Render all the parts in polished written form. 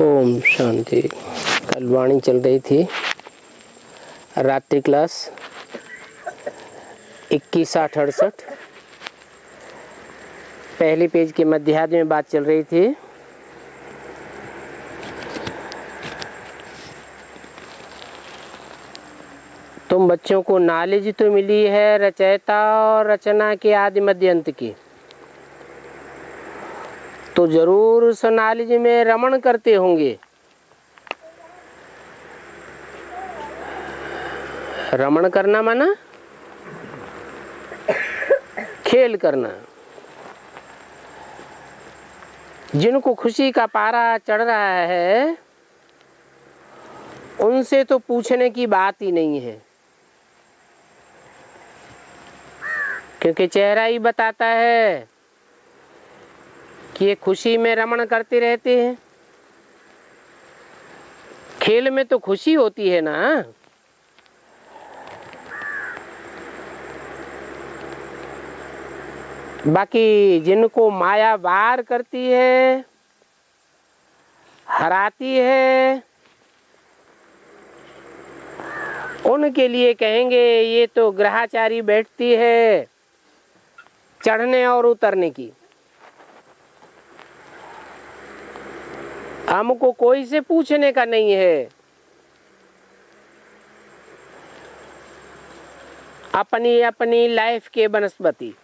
ओम शांति। कल वाणी चल रही थी रात्रि क्लास 21-68 पहले पेज के मध्याह्न में बात चल रही थी। तुम बच्चों को नॉलेज तो मिली है रचयिता और रचना के आदि मध्य अंत की, तो जरूर उस नॉलेज में रमण करते होंगे। रमण करना माना खेल करना। जिनको खुशी का पारा चढ़ रहा है उनसे तो पूछने की बात ही नहीं है, क्योंकि चेहरा ही बताता है कि ये खुशी में रमण करते रहते हैं। खेल में तो खुशी होती है ना। बाकी जिनको माया वार करती है, हराती है, उनके लिए कहेंगे ये तो ग्रहाचारी बैठती है चढ़ने और उतरने की। हमको कोई से पूछने का नहीं है, अपनी अपनी लाइफ के वनस्पति।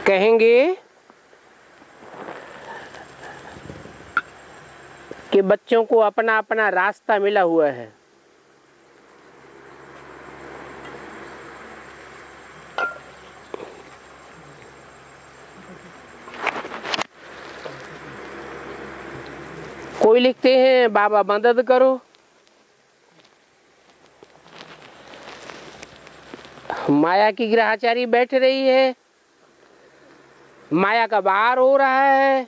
कहेंगे कि बच्चों को अपना अपना रास्ता मिला हुआ है। कोई लिखते हैं बाबा मदद करो, माया की ग्रहचारी बैठ रही है, माया का वार हो रहा है,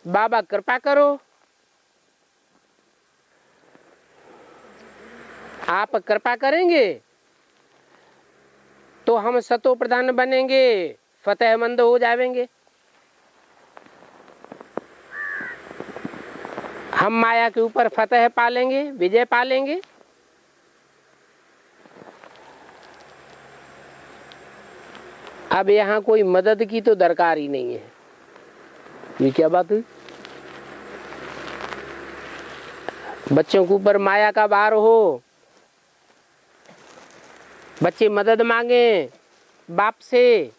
बाबा कृपा करो। आप कृपा करेंगे तो हम सतो प्रधान बनेंगे, फतेहमंद हो जाएंगे। हम माया के ऊपर फतेह पालेंगे, विजय पालेंगे। अब यहाँ कोई मदद की तो दरकार ही नहीं है। ये क्या बात हुई? बच्चों के ऊपर माया का भार हो, बच्चे मदद मांगे बाप से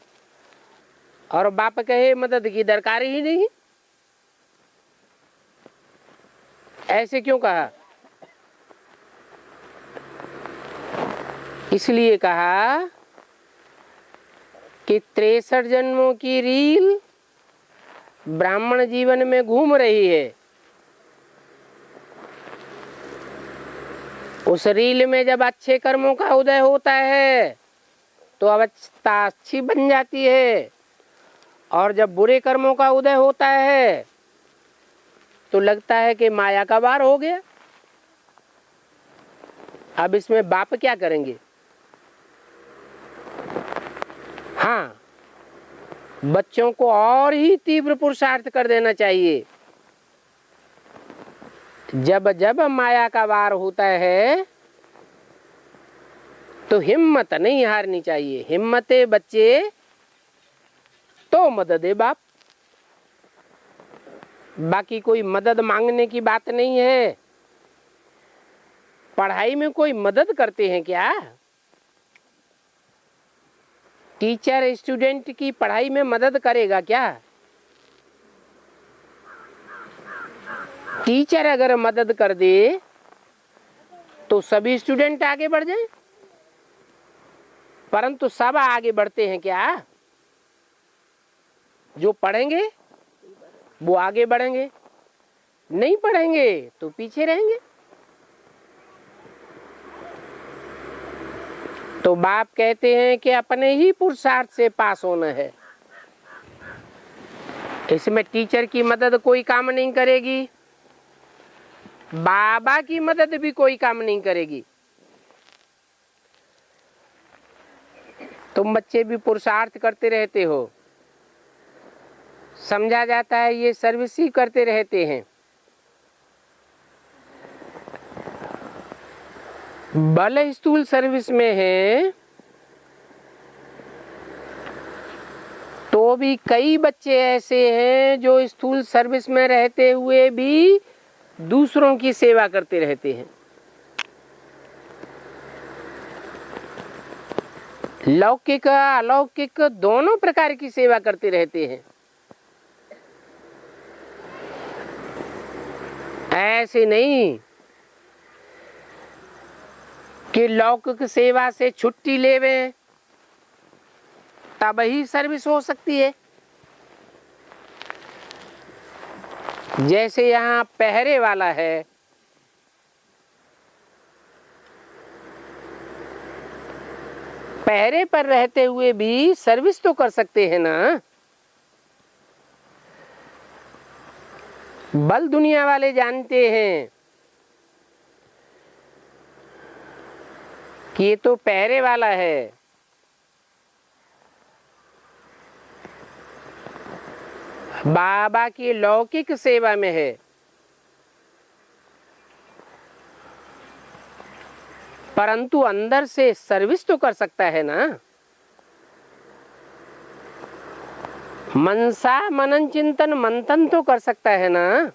और बाप कहे मदद की दरकार ही नहीं। ऐसे क्यों कहा? इसलिए कहा कि 63 जन्मों की रील ब्राह्मण जीवन में घूम रही है। उस रील में जब अच्छे कर्मों का उदय होता है तो अवस्था अच्छी बन जाती है, और जब बुरे कर्मों का उदय होता है तो लगता है कि माया का वार हो गया। अब इसमें बाप क्या करेंगे? हाँ, बच्चों को और ही तीव्र पुरुषार्थ कर देना चाहिए। जब जब माया का वार होता है तो हिम्मत नहीं हारनी चाहिए। हिम्मते बच्चे तो मदद है बाप। बाकी कोई मदद मांगने की बात नहीं है। पढ़ाई में कोई मदद करते हैं क्या? टीचर स्टूडेंट की पढ़ाई में मदद करेगा क्या? टीचर अगर मदद कर दे तो सभी स्टूडेंट आगे बढ़ जाएं, परंतु सब आगे बढ़ते हैं क्या? जो पढ़ेंगे वो आगे बढ़ेंगे, नहीं पढ़ेंगे तो पीछे रहेंगे। तो बाप कहते हैं कि अपने ही पुरुषार्थ से पास होना है। इसमें टीचर की मदद कोई काम नहीं करेगी, बाबा की मदद भी कोई काम नहीं करेगी। तुम बच्चे भी पुरुषार्थ करते रहते हो, समझा जाता है ये सर्विस ही करते रहते हैं। बल स्थूल सर्विस में है तो भी कई बच्चे ऐसे हैं जो स्थूल सर्विस में रहते हुए भी दूसरों की सेवा करते रहते हैं। लौकिक अलौकिक दोनों प्रकार की सेवा करते रहते हैं। ऐसे नहीं कि लौकिक सेवा से छुट्टी लेवे तब ही सर्विस हो सकती है। जैसे यहाँ पहरे वाला है, पहरे पर रहते हुए भी सर्विस तो कर सकते हैं ना। बल दुनिया वाले जानते हैं कि ये तो पहरे वाला है, बाबा की लौकिक सेवा में है, परंतु अंदर से सर्विस तो कर सकता है ना। मनसा मनन चिंतन मंथन तो कर सकता है ना।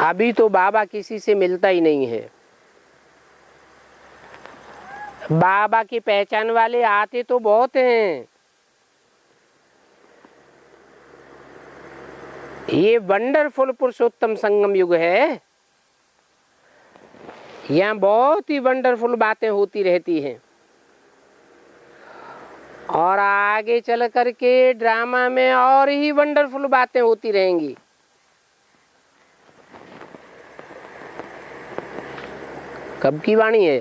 अभी तो बाबा किसी से मिलता ही नहीं है। बाबा की पहचान वाले आते तो बहुत हैं। ये वंडरफुल पुरुषोत्तम संगम युग है। यहाँ बहुत ही वंडरफुल बातें होती रहती हैं और आगे चल करके ड्रामा में और ही वंडरफुल बातें होती रहेंगी। कब की वाणी है?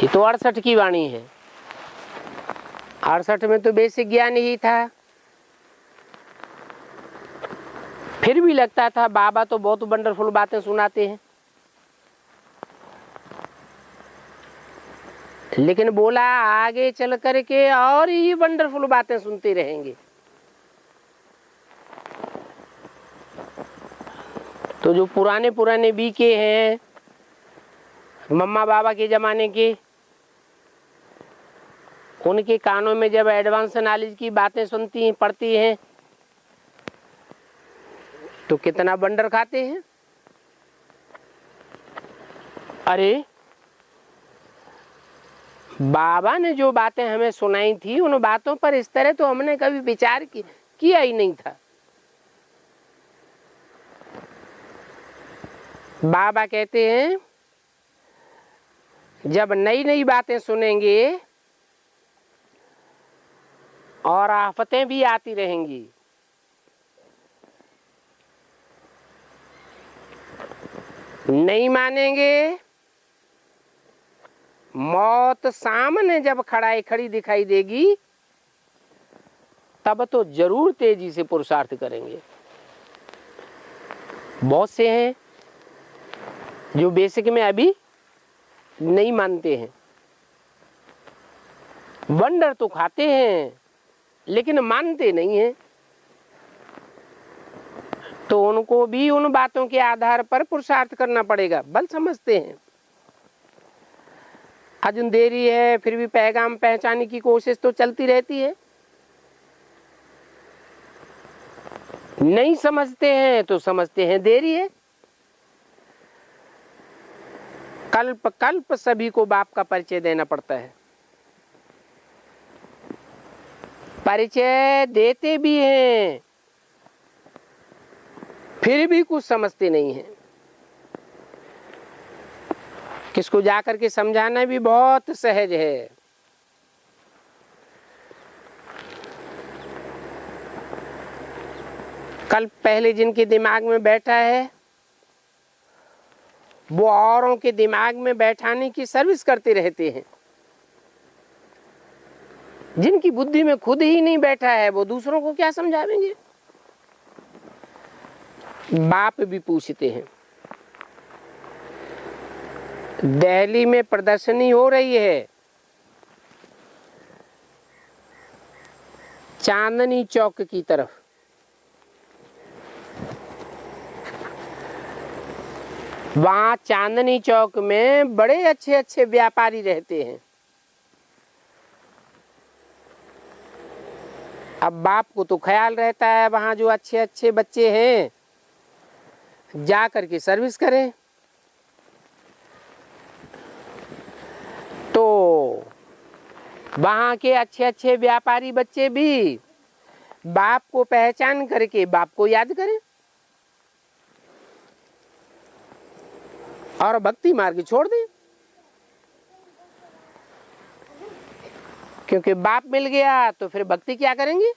ये तो 68 की वाणी है। 68 में तो बेसिक ज्ञान ही था, फिर भी लगता था बाबा तो बहुत वंडरफुल बातें सुनाते हैं। लेकिन बोला आगे चल करके और ही वंडरफुल बातें सुनते रहेंगे। तो जो पुराने पुराने बीके हैं, मम्मा बाबा के जमाने के, उनके कानों में जब एडवांस नॉलेज की बातें सुनती हैं, पढ़ती हैं, तो कितना बंडर खाते हैं। अरे बाबा ने जो बातें हमें सुनाई थी उन बातों पर इस तरह तो हमने कभी विचार किया ही नहीं था। बाबा कहते हैं जब नई नई बातें सुनेंगे और आफतें भी आती रहेंगी, नहीं मानेंगे, मौत सामने जब खड़ी दिखाई देगी तब तो जरूर तेजी से पुरुषार्थ करेंगे। बहुत से हैं जो बेसिक में अभी नहीं मानते हैं, वंडर तो खाते हैं लेकिन मानते नहीं हैं। तो उनको भी उन बातों के आधार पर पुरुषार्थ करना पड़ेगा। बल समझते हैं अजून देरी है, फिर भी पैगाम पहचानने की कोशिश तो चलती रहती है। नहीं समझते हैं तो समझते हैं देरी है। कल्प कल्प सभी को बाप का परिचय देना पड़ता है। परिचय देते भी हैं फिर भी कुछ समझते नहीं हैं। किसको जाकर के समझाना भी बहुत सहज है। कल पहले जिनके दिमाग में बैठा है वो औरों के दिमाग में बैठाने की सर्विस करते रहते हैं। जिनकी बुद्धि में खुद ही नहीं बैठा है वो दूसरों को क्या समझावेंगे। बाप भी पूछते हैं दिल्ली में प्रदर्शनी हो रही है चांदनी चौक की तरफ। वहां चांदनी चौक में बड़े अच्छे अच्छे व्यापारी रहते हैं। अब बाप को तो ख्याल रहता है वहां जो अच्छे अच्छे बच्चे हैं जा करके सर्विस करें। तो वहां के अच्छे अच्छे व्यापारी बच्चे भी बाप को पहचान करके बाप को याद करें और भक्ति मार्ग छोड़ दें, क्योंकि बाप मिल गया तो फिर भक्ति क्या करेंगे।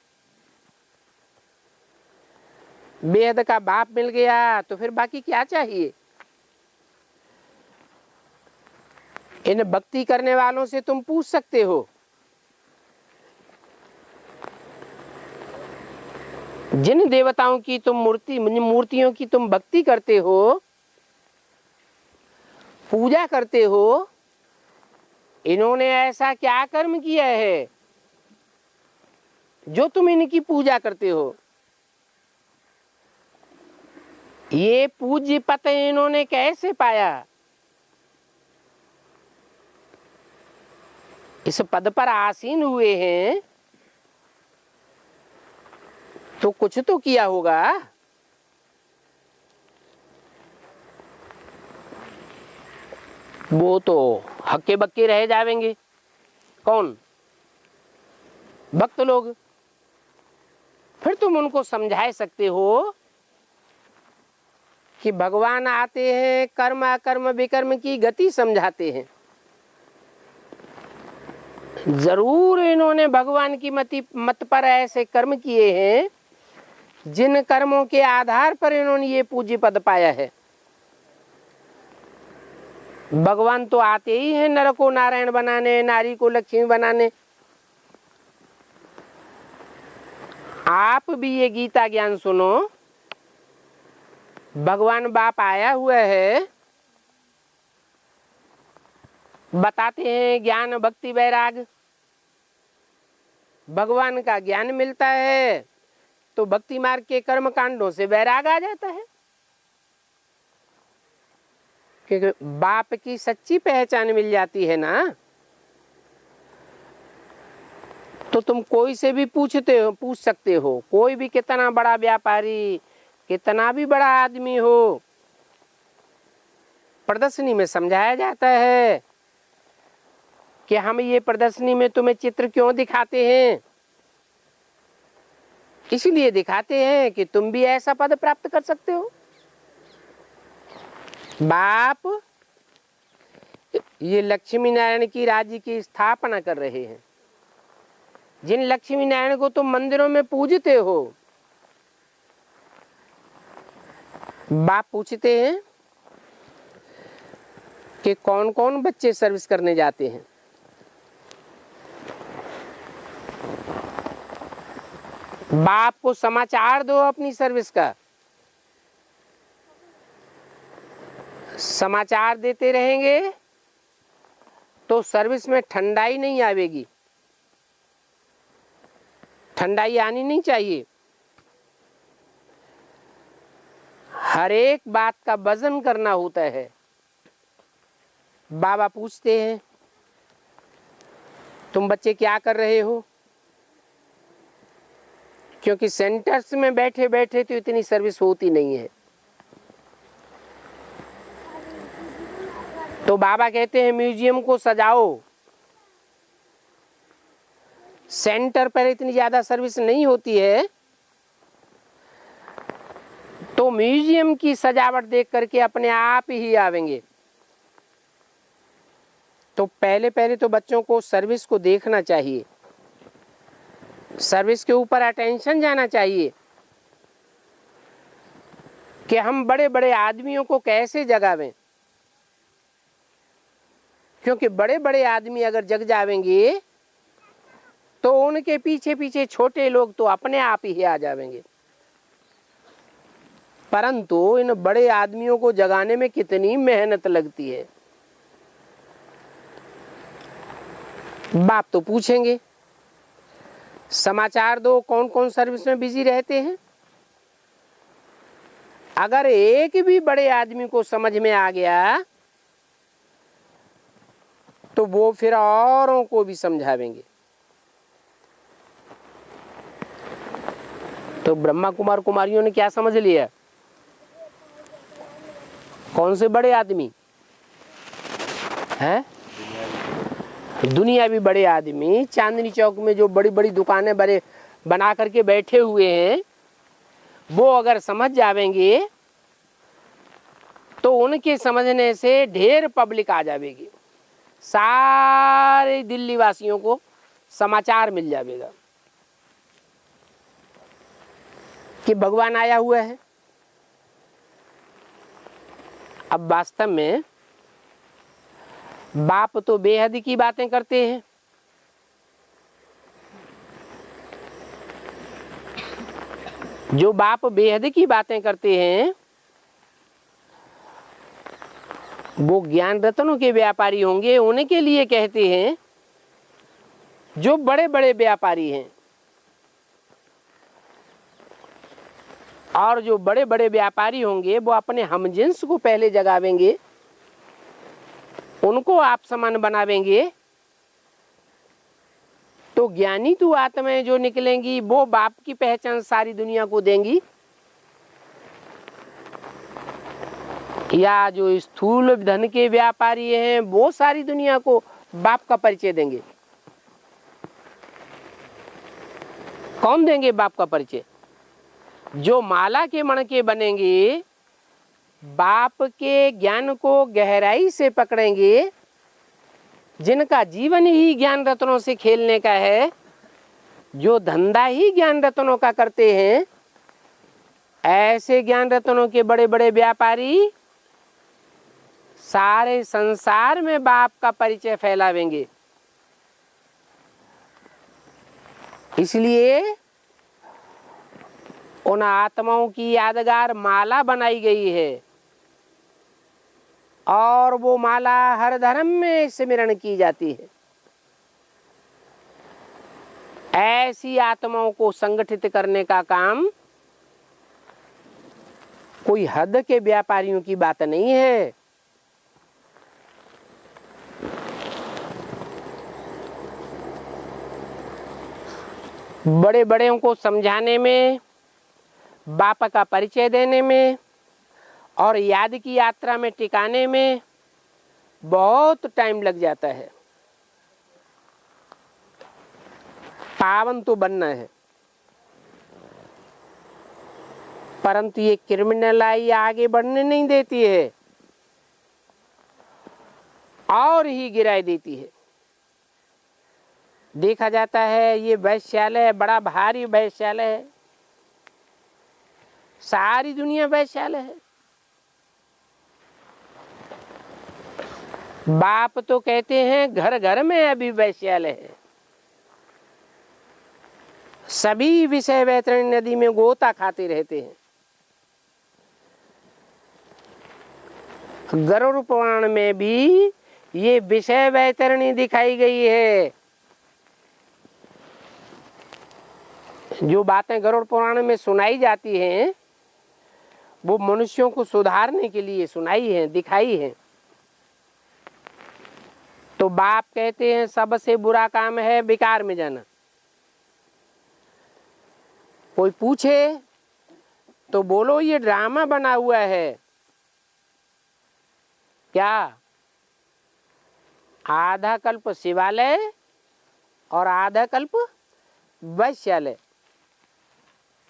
बेहद का बाप मिल गया तो फिर बाकी क्या चाहिए। इन भक्ति करने वालों से तुम पूछ सकते हो, जिन देवताओं की तुम मूर्तियों की तुम भक्ति करते हो, पूजा करते हो, इन्होंने ऐसा क्या कर्म किया है जो तुम इनकी पूजा करते हो। ये पूज्य पद इन्होंने कैसे पाया। इस पद पर आसीन हुए हैं तो कुछ तो किया होगा। वो तो हक्के बक्के रह जाएंगे। कौन? भक्त लोग। फिर तुम उनको समझा सकते हो कि भगवान आते हैं, कर्म अकर्म विकर्म की गति समझाते हैं। जरूर इन्होंने भगवान की मत पर ऐसे कर्म किए हैं जिन कर्मों के आधार पर इन्होंने ये पूज्य पद पाया है। भगवान तो आते ही हैं नर को नारायण बनाने, नारी को लक्ष्मी बनाने। आप भी ये गीता ज्ञान सुनो। भगवान बाप आया हुआ है, बताते हैं ज्ञान भक्ति वैराग। भगवान का ज्ञान मिलता है तो भक्ति मार्ग के कर्म कांडों से वैराग आ जाता है, क्योंकि बाप की सच्ची पहचान मिल जाती है ना। तो तुम कोई से भी पूछ सकते हो, कोई भी कितना बड़ा व्यापारी, कितना भी बड़ा आदमी हो। प्रदर्शनी में समझाया जाता है कि हम ये प्रदर्शनी में तुम्हें चित्र क्यों दिखाते हैं। इसलिए दिखाते हैं कि तुम भी ऐसा पद प्राप्त कर सकते हो। बाप ये लक्ष्मी नारायण की राज्य की स्थापना कर रहे हैं। जिन लक्ष्मी नारायण को तुम मंदिरों में पूजते हो, बाप पूछते हैं कि कौन कौन बच्चे सर्विस करने जाते हैं। बाप को समाचार दो अपनी सर्विस का। समाचार देते रहेंगे तो सर्विस में ठंडाई नहीं आवेगी। ठंडाई आनी नहीं चाहिए। हर एक बात का वजन करना होता है। बाबा पूछते हैं तुम बच्चे क्या कर रहे हो, क्योंकि सेंटर्स में बैठे बैठे तो इतनी सर्विस होती नहीं है। तो बाबा कहते हैं म्यूजियम को सजाओ। सेंटर पर इतनी ज्यादा सर्विस नहीं होती है, तो म्यूजियम की सजावट देख करके अपने आप ही आवेंगे। तो पहले पहले तो बच्चों को सर्विस को देखना चाहिए, सर्विस के ऊपर अटेंशन जाना चाहिए कि हम बड़े बड़े आदमियों को कैसे जगावें। क्योंकि बड़े बड़े आदमी अगर जग जावेंगे तो उनके पीछे पीछे छोटे लोग तो अपने आप ही आ जाएंगे। परंतु इन बड़े आदमियों को जगाने में कितनी मेहनत लगती है। बाप तो पूछेंगे समाचार दो, कौन कौन सर्विस में बिजी रहते हैं। अगर एक भी बड़े आदमी को समझ में आ गया तो वो फिर औरों को भी समझावेंगे। तो ब्रह्मा कुमार कुमारियों ने क्या समझ लिया? कौन से बड़े आदमी हैं? दुनियावी बड़े आदमी चांदनी चौक में जो बड़ी बड़ी दुकानें बड़े बना करके बैठे हुए हैं, वो अगर समझ जावेंगे तो उनके समझने से ढेर पब्लिक आ जाएगी, सारे दिल्ली वासियों को समाचार मिल जाएगा कि भगवान आया हुआ है। अब वास्तव में बाप तो बेहद की बातें करते हैं। जो बाप बेहद की बातें करते हैं वो ज्ञान रत्नों के व्यापारी होंगे। उनके लिए कहते हैं जो बड़े बड़े व्यापारी हैं, और जो बड़े बड़े व्यापारी होंगे वो अपने हमजिन्स को पहले जगावेंगे, उनको आप समान बनावेंगे, तो ज्ञानी तू आत्माएं जो निकलेंगी वो बाप की पहचान सारी दुनिया को देंगी। या जो स्थूल धन के व्यापारी हैं वो सारी दुनिया को बाप का परिचय देंगे। कौन देंगे बाप का परिचय? जो माला के मण के बनेंगे, बाप के ज्ञान को गहराई से पकड़ेंगे, जिनका जीवन ही ज्ञान रत्नों से खेलने का है, जो धंधा ही ज्ञान रत्नों का करते हैं, ऐसे ज्ञान रत्नों के बड़े बड़े व्यापारी सारे संसार में बाप का परिचय फैलावेंगे। इसलिए उन आत्माओं की यादगार माला बनाई गई है, और वो माला हर धर्म में सिमरण की जाती है। ऐसी आत्माओं को संगठित करने का काम कोई हद के व्यापारियों की बात नहीं है। बड़े बड़े को समझाने में, बाप का परिचय देने में और याद की यात्रा में टिकाने में बहुत टाइम लग जाता है। पावन तो बनना है, परंतु ये क्रिमिनलाई आगे बढ़ने नहीं देती है और ही गिराई देती है। देखा जाता है ये वैश्यालय बड़ा भारी वैश्यालय है, सारी दुनिया वैश्यालय है। बाप तो कहते हैं घर घर में अभी वैश्यालय है। सभी विषय वैतरणी नदी में गोता खाते रहते हैं। गरुड़ पुराण में भी ये विषय वैतरणी दिखाई गई है। जो बातें गरुड़ पुराण में सुनाई जाती हैं वो मनुष्यों को सुधारने के लिए सुनाई है, दिखाई है। तो बाप कहते हैं सबसे बुरा काम है विकार में जाना। कोई पूछे तो बोलो ये ड्रामा बना हुआ है क्या? आधा कल्प शिवालय और आधा कल्प वैश्यालय,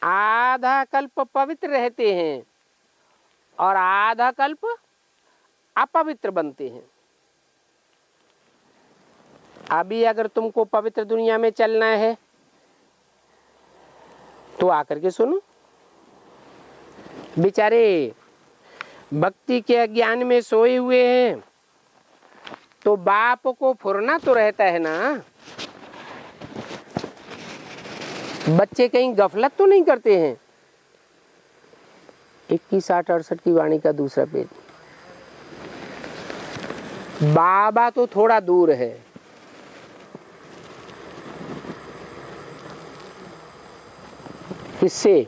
आधा कल्प पवित्र रहते हैं और आधा कल्प अपवित्र बनते हैं। अभी अगर तुमको पवित्र दुनिया में चलना है तो आकर के सुनो। बेचारे भक्ति के अज्ञान में सोए हुए हैं, तो बाप को फुरना तो रहता है ना। बच्चे कहीं गफलत तो नहीं करते हैं। 21, 60, 68 की वाणी का दूसरा पेज। बाबा तो थोड़ा दूर है, किससे?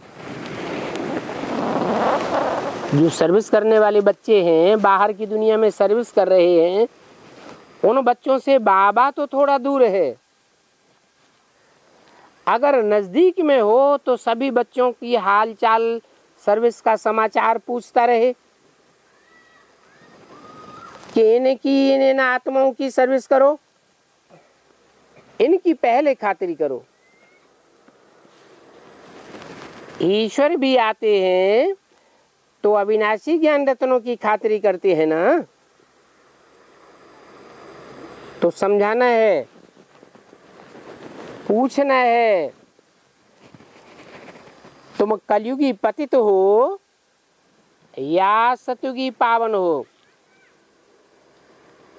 जो सर्विस करने वाले बच्चे हैं, बाहर की दुनिया में सर्विस कर रहे हैं, उन बच्चों से बाबा तो थोड़ा दूर है। अगर नजदीक में हो तो सभी बच्चों की हालचाल, सर्विस का समाचार पूछता रहे कि इन आत्माओं की सर्विस करो, इनकी पहले खातिरी करो। ईश्वर भी आते हैं तो अविनाशी ज्ञान रत्नों की खातिरी करते हैं ना, तो समझाना है, पूछना है। तुम कलयुगी पतित हो या सतयुगी पावन हो?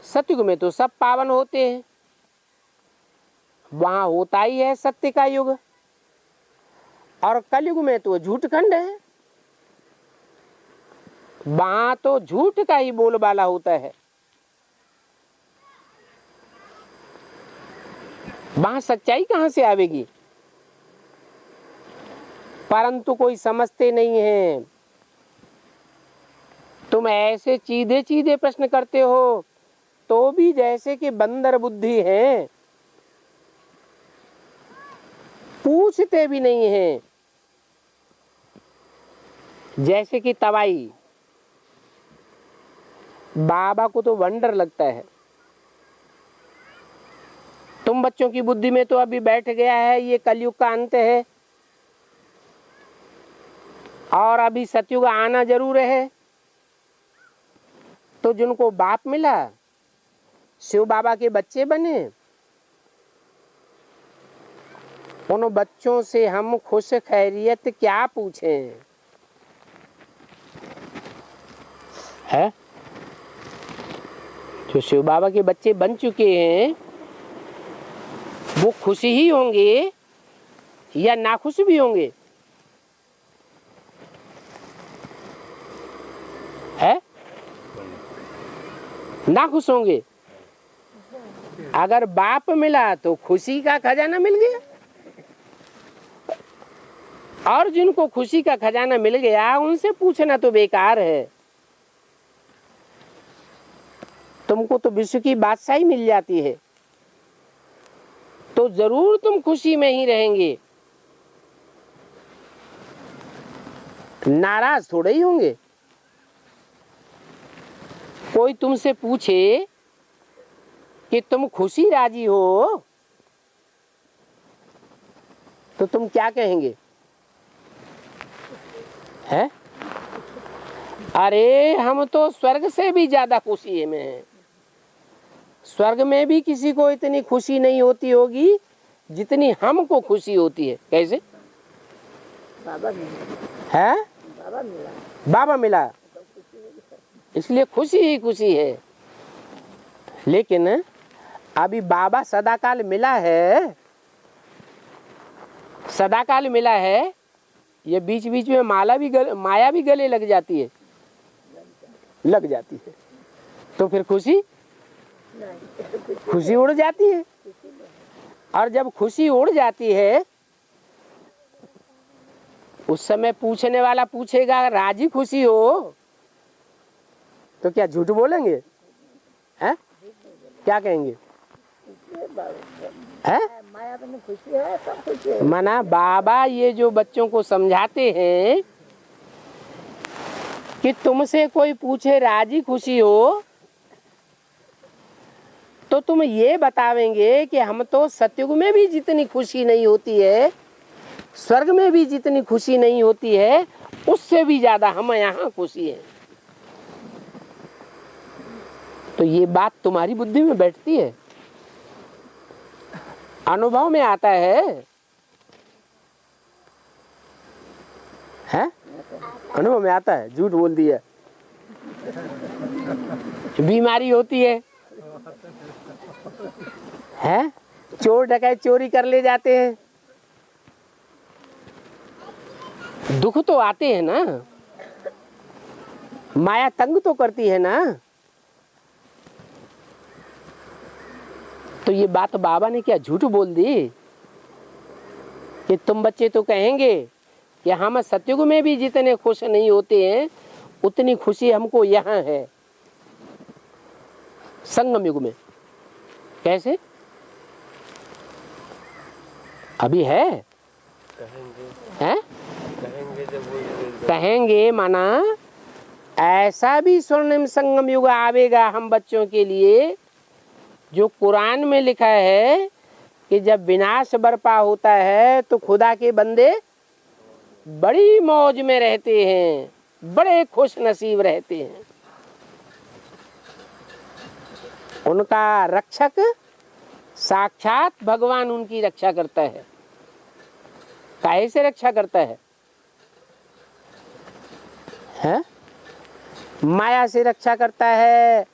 सतयुग में तो सब पावन होते हैं, वहां होता ही है सत्य का युग, और कलयुग में तो झूठ खंड है, वहां तो झूठ का ही बोलबाला होता है। वहां सच्चाई कहां से आवेगी? परंतु कोई समझते नहीं है। तुम ऐसे सीधे सीधे प्रश्न करते हो तो भी जैसे कि बंदर बुद्धि है, पूछते भी नहीं है। जैसे कि तवाई, बाबा को तो वंडर लगता है। तुम बच्चों की बुद्धि में तो अभी बैठ गया है ये कलयुग का अंत है, और अभी सतयुग आना जरूर है। तो जिनको बाप मिला, शिव बाबा के बच्चे बने, उन बच्चों से हम खुश खैरियत क्या पूछें? है जो शिव बाबा के बच्चे बन चुके हैं, वो खुश ही होंगे या नाखुश भी होंगे? है नाखुश होंगे। अगर बाप मिला तो खुशी का खजाना मिल गया, और जिनको खुशी का खजाना मिल गया उनसे पूछना तो बेकार है। तुमको तो विश्व की बादशाही मिल जाती है, तो जरूर तुम खुशी में ही रहेंगे, नाराज थोड़े ही होंगे। कोई तुमसे पूछे कि तुम खुशी राजी हो, तो तुम क्या कहेंगे? है अरे हम तो स्वर्ग से भी ज्यादा खुशी में हैं। स्वर्ग में भी किसी को इतनी खुशी नहीं होती होगी जितनी हमको खुशी होती है। कैसे? बाबा मिला है, बाबा मिला इसलिए खुशी ही खुशी है। लेकिन अभी बाबा सदाकाल मिला है, सदाकाल मिला है, ये बीच बीच में माया भी गले लग जाती है, लग जाती है, तो फिर खुशी उड़ जाती है। और जब खुशी उड़ जाती है उस समय पूछने वाला पूछेगा राजी खुशी हो, तो क्या झूठ बोलेंगे? हैं? क्या कहेंगे? है? मना बाबा ये जो बच्चों को समझाते हैं कि तुमसे कोई पूछे राजी खुशी हो, तो तुम ये बतावेंगे कि हम तो सतयुग में भी जितनी खुशी नहीं होती है, स्वर्ग में भी जितनी खुशी नहीं होती है, उससे भी ज्यादा हम यहाँ खुशी है। तो ये बात तुम्हारी बुद्धि में बैठती है, अनुभव में आता है अनुभव में आता है। झूठ बोल दिया, बीमारी होती है? चोर डकैत चोरी कर ले जाते हैं, दुख तो आते हैं ना, माया तंग तो करती है ना। तो ये बात बाबा ने क्या झूठ बोल दी कि तुम बच्चे तो कहेंगे कि हम सतयुग में भी जितने खुश नहीं होते हैं उतनी खुशी हमको यहाँ है संगम युग में। कैसे? अभी है, हैं? कहेंगे माना ऐसा भी स्वर्णिम संगम युग आवेगा हम बच्चों के लिए, जो कुरान में लिखा है कि जब विनाश बर्पा होता है तो खुदा के बंदे बड़ी मौज में रहते हैं, बड़े खुश नसीब रहते हैं। उनका रक्षक साक्षात भगवान उनकी रक्षा करता है। काहे से रक्षा करता है? है? माया से रक्षा करता है,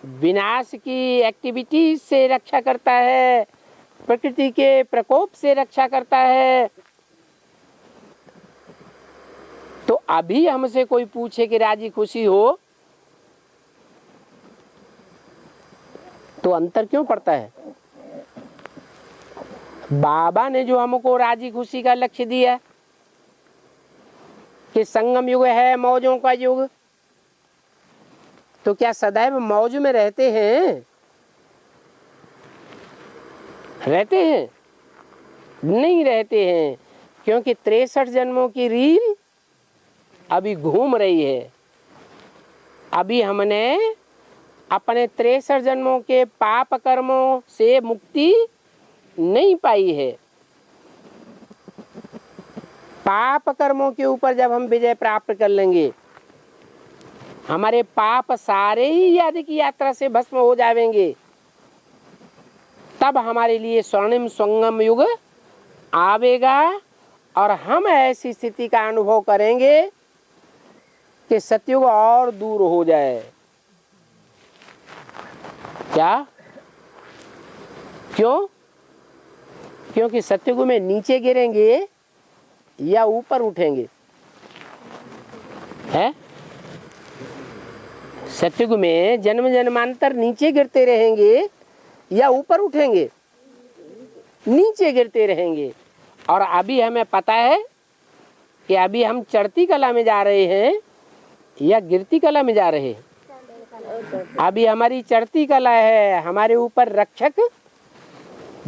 विनाश की एक्टिविटीज से रक्षा करता है, प्रकृति के प्रकोप से रक्षा करता है। तो अभी हमसे कोई पूछे कि राजी खुशी हो तो अंतर क्यों पड़ता है? बाबा ने जो हमको राजी खुशी का लक्ष्य दिया कि संगम युग है मौजों का युग, तो क्या सदैव मौज में रहते हैं? रहते हैं? नहीं रहते हैं, क्योंकि 63 जन्मों की रील अभी घूम रही है। अभी हमने अपने 63 जन्मों के पाप कर्मों से मुक्ति नहीं पाई है। पाप कर्मों के ऊपर जब हम विजय प्राप्त कर लेंगे, हमारे पाप सारे ही याद की यात्रा से भस्म हो जाएंगे, तब हमारे लिए स्वर्णिम संगम युग आवेगा और हम ऐसी स्थिति का अनुभव करेंगे कि सतयुग और दूर हो जाए। क्या? क्यों? क्योंकि सतयुग में नीचे गिरेंगे या ऊपर उठेंगे? है? सतयुग में जन्म जन्मांतर नीचे गिरते रहेंगे या ऊपर उठेंगे? नीचे गिरते रहेंगे। और अभी हमें पता है कि अभी हम चढ़ती कला में जा रहे हैं या गिरती कला में जा रहे हैं। अभी हमारी चढ़ती कला है, हमारे ऊपर रक्षक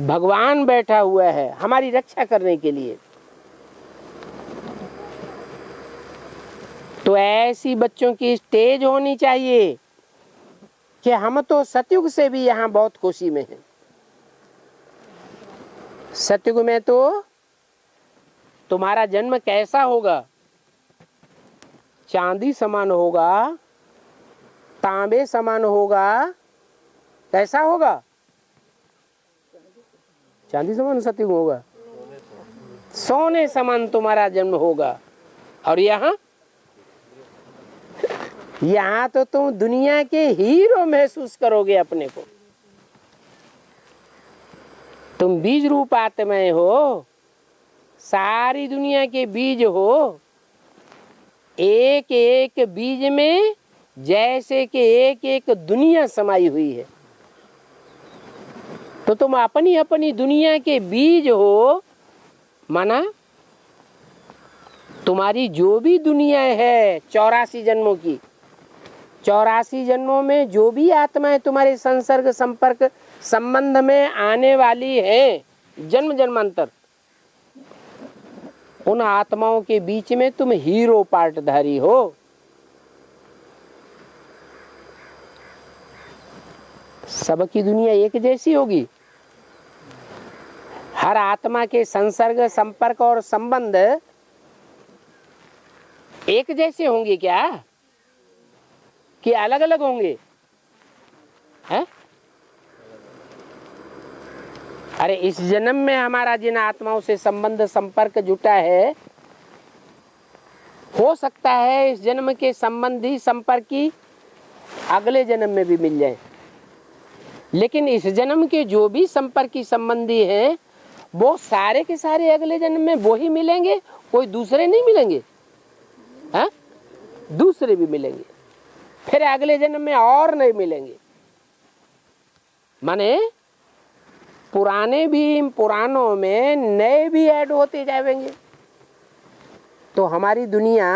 भगवान बैठा हुआ है हमारी रक्षा करने के लिए। तो ऐसी बच्चों की स्टेज होनी चाहिए कि हम तो सतयुग से भी यहाँ बहुत खुशी में हैं। सतयुग में तो तुम्हारा जन्म कैसा होगा? चांदी समान होगा, तांबे समान होगा। कैसा होगा? चांदी समान सतयुग होगा, सोने समान तुम्हारा जन्म होगा। और यहाँ तो तुम दुनिया के हीरो महसूस करोगे अपने को। तुम बीज रूप आत्माएं हो, सारी दुनिया के बीज हो। एक एक बीज में जैसे कि एक एक दुनिया समाई हुई है। तो तुम अपनी अपनी दुनिया के बीज हो, माना तुम्हारी जो भी दुनिया है 84 जन्मों की, 84 जन्मों में जो भी आत्माएं तुम्हारे संसर्ग संपर्क संबंध में आने वाली हैं जन्म जन्मांतर, उन आत्माओं के बीच में तुम हीरो पार्टधारी हो। सबकी दुनिया एक जैसी होगी? हर आत्मा के संसर्ग संपर्क और संबंध एक जैसे होंगे क्या कि अलग अलग होंगे? है? अरे इस जन्म में हमारा जिन आत्माओं से संबंध संपर्क जुटा है, हो सकता है इस जन्म के संबंधी संपर्की अगले जन्म में भी मिल जाए। लेकिन इस जन्म के जो भी संपर्की संबंधी हैं वो सारे के सारे अगले जन्म में वो ही मिलेंगे, कोई दूसरे नहीं मिलेंगे। हाँ? दूसरे भी मिलेंगे, फिर अगले जन्म में और नहीं मिलेंगे। माने पुराने भी पुरानों में नए भी ऐड होते जाएंगे। तो हमारी दुनिया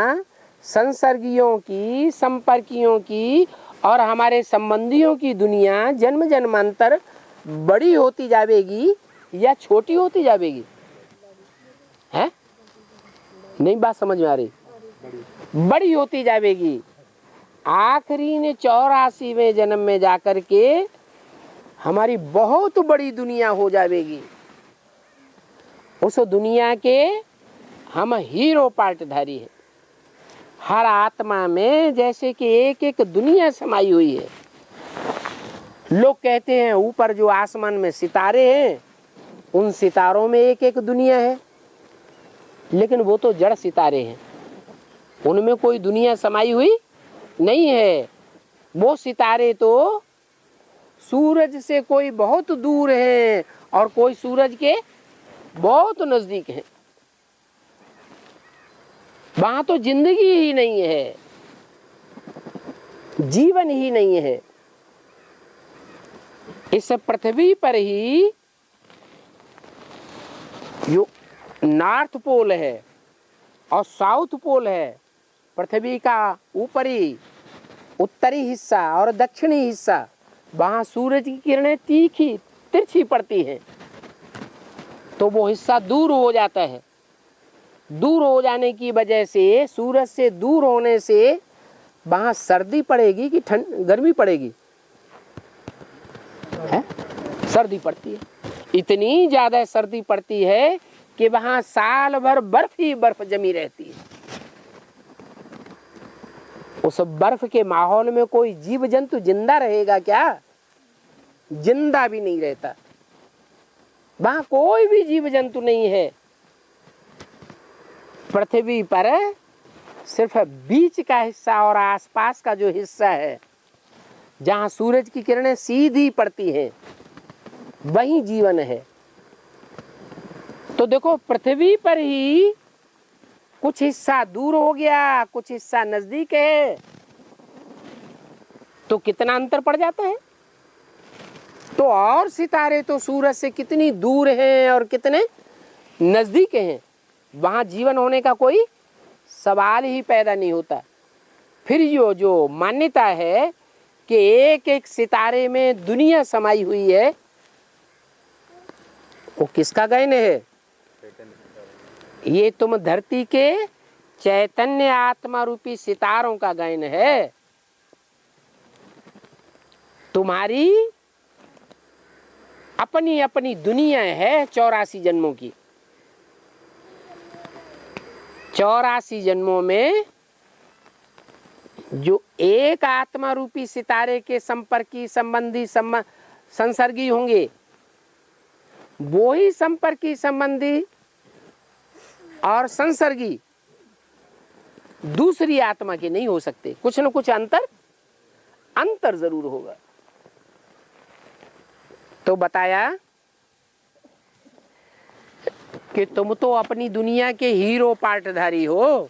संसर्गियों की, संपर्कियों की और हमारे संबंधियों की दुनिया जन्म जन्मांतर बड़ी होती जाएगी या छोटी होती जाएगी? है नहीं, बात समझ में आ रही? बड़ी होती जाएगी। आखिरी ने 84वें जन्म में जाकर के हमारी बहुत बड़ी दुनिया हो जाएगी। उस दुनिया के हम हीरो पार्टधारी हैं। हर आत्मा में जैसे कि एक एक दुनिया समाई हुई है। लोग कहते हैं ऊपर जो आसमान में सितारे हैं उन सितारों में एक एक दुनिया है, लेकिन वो तो जड़ सितारे हैं, उनमें कोई दुनिया समाई हुई नहीं है। वो सितारे तो सूरज से कोई बहुत दूर है और कोई सूरज के बहुत नजदीक है। वहां तो जिंदगी ही नहीं है, जीवन ही नहीं है। इस पृथ्वी पर ही जो नॉर्थ पोल है और साउथ पोल है, पृथ्वी का ऊपरी उत्तरी हिस्सा और दक्षिणी हिस्सा, वहां सूरज की किरणें तीखी तिरछी पड़ती हैं, तो वो हिस्सा दूर हो जाता है। दूर हो जाने की वजह से, सूरज से दूर होने से वहां सर्दी पड़ेगी कि गर्मी पड़ेगी? है? सर्दी पड़ती है। इतनी ज्यादा सर्दी पड़ती है कि वहां साल भर बर्फ ही बर्फ जमी रहती है। उस बर्फ के माहौल में कोई जीव जंतु जिंदा रहेगा क्या? जिंदा भी नहीं रहता। वहां कोई भी जीव जंतु नहीं है। पृथ्वी पर सिर्फ बीच का हिस्सा और आसपास का जो हिस्सा है जहां सूरज की किरणें सीधी पड़ती हैं, वही जीवन है। तो देखो, पृथ्वी पर ही कुछ हिस्सा दूर हो गया, कुछ हिस्सा नजदीक है, तो कितना अंतर पड़ जाता है। तो और सितारे तो सूरज से कितनी दूर हैं और कितने नजदीक हैं, वहां जीवन होने का कोई सवाल ही पैदा नहीं होता। फिर ये जो मान्यता है कि एक एक सितारे में दुनिया समाई हुई है, वो किसका गायन है? ये तुम धरती के चैतन्य आत्मा रूपी सितारों का गायन है। तुम्हारी अपनी अपनी दुनिया है 84 जन्मों की। 84 जन्मों में जो एक आत्मा रूपी सितारे के संपर्की, संबंधी, संसर्गी होंगे, वो ही संपर्की, संबंधी और संसर्गी दूसरी आत्मा के नहीं हो सकते। कुछ न कुछ अंतर जरूर होगा। तो बताया कि तुम तो अपनी दुनिया के हीरो पार्टधारी हो।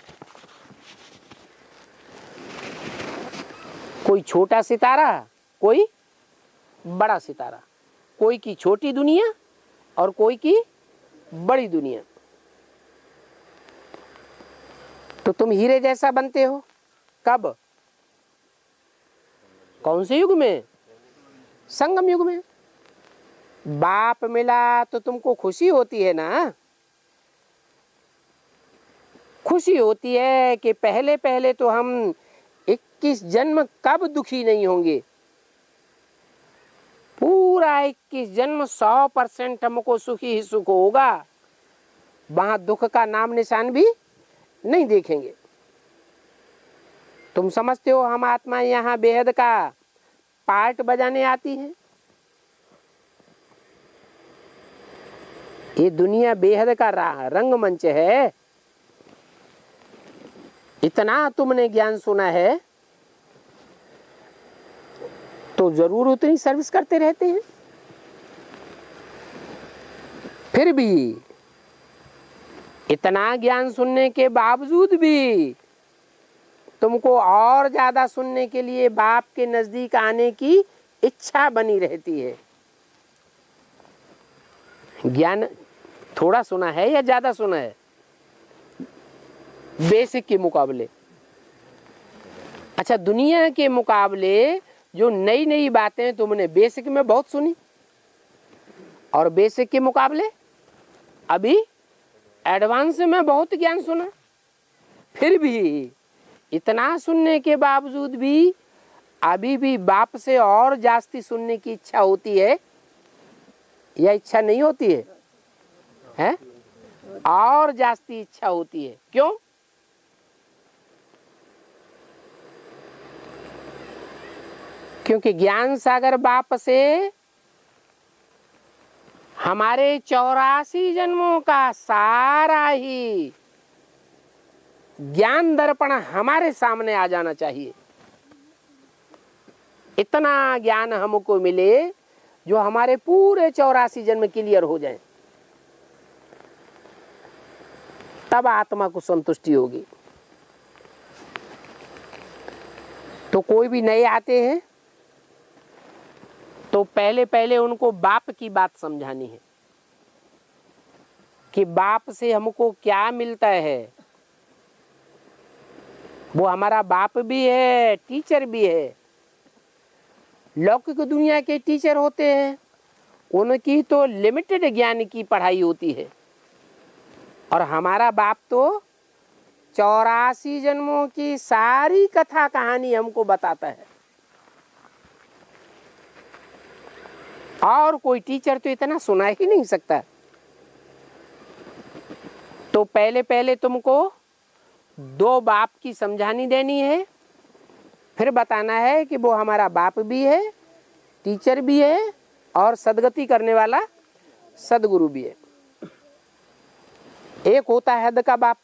कोई छोटा सितारा, कोई बड़ा सितारा, कोई की छोटी दुनिया और कोई की बड़ी दुनिया। तो तुम हीरे जैसा बनते हो कब? कौन से युग में? संगम युग में। बाप मिला तो तुमको खुशी होती है ना? खुशी होती है कि पहले पहले तो हम 21 जन्म कब दुखी नहीं होंगे। पूरा 21 जन्म 100% हमको सुखी ही सुख होगा। वहां दुख का नाम निशान भी नहीं देखेंगे। तुम समझते हो हम आत्मा यहाँ बेहद का पार्ट बजाने आती है। ये दुनिया बेहद का रंगमंच है। इतना तुमने ज्ञान सुना है तो जरूर उतनी सर्विस करते रहते हैं। फिर भी इतना ज्ञान सुनने के बावजूद भी तुमको और ज्यादा सुनने के लिए बाप के नजदीक आने की इच्छा बनी रहती है। ज्ञान थोड़ा सुना है या ज्यादा सुना है? बेसिक के मुकाबले। अच्छा, दुनिया के मुकाबले जो नई नई बातें तुमने बेसिक में बहुत सुनी और बेसिक के मुकाबले अभी एडवांस में बहुत ज्ञान सुना, फिर भी इतना सुनने के बावजूद भी अभी भी बाप से और जास्ती सुनने की इच्छा होती है या इच्छा नहीं होती है? हैं? और जास्ती इच्छा होती है। क्यों? क्योंकि ज्ञान सागर बाप से हमारे 84 जन्मों का सारा ही ज्ञान दर्पण हमारे सामने आ जाना चाहिए। इतना ज्ञान हमको मिले जो हमारे पूरे 84 जन्म क्लियर हो जाए, तब आत्मा को संतुष्टि होगी। तो कोई भी नए आते हैं तो पहले पहले उनको बाप की बात समझानी है कि बाप से हमको क्या मिलता है। वो हमारा बाप भी है, टीचर भी है। लौकिक दुनिया के टीचर होते हैं, उनकी तो लिमिटेड ज्ञान की पढ़ाई होती है, और हमारा बाप तो 84 जन्मों की सारी कथा कहानी हमको बताता है। और कोई टीचर तो इतना सुना ही नहीं सकता। तो पहले पहले तुमको 2 बाप की समझानी देनी है, फिर बताना है कि वो हमारा बाप भी है, टीचर भी है, और सदगति करने वाला सदगुरु भी है। एक होता है हद का बाप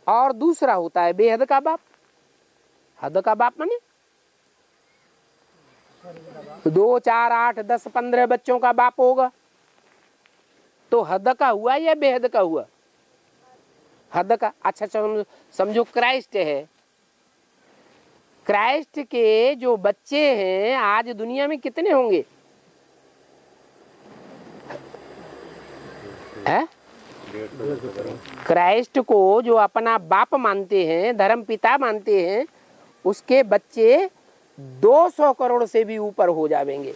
और दूसरा होता है बेहद का बाप। हद का बाप माने 2, 4, 8, 10, 15 बच्चों का बाप होगा, तो हद का हुआ या बेहद का हुआ? हद का। अच्छा समझो क्राइस्ट है, क्राइस्ट के जो बच्चे हैं आज दुनिया में कितने होंगे? है? क्राइस्ट को जो अपना बाप मानते हैं, धर्म पिता मानते हैं, उसके बच्चे 200 करोड़ से भी ऊपर हो जाएंगे।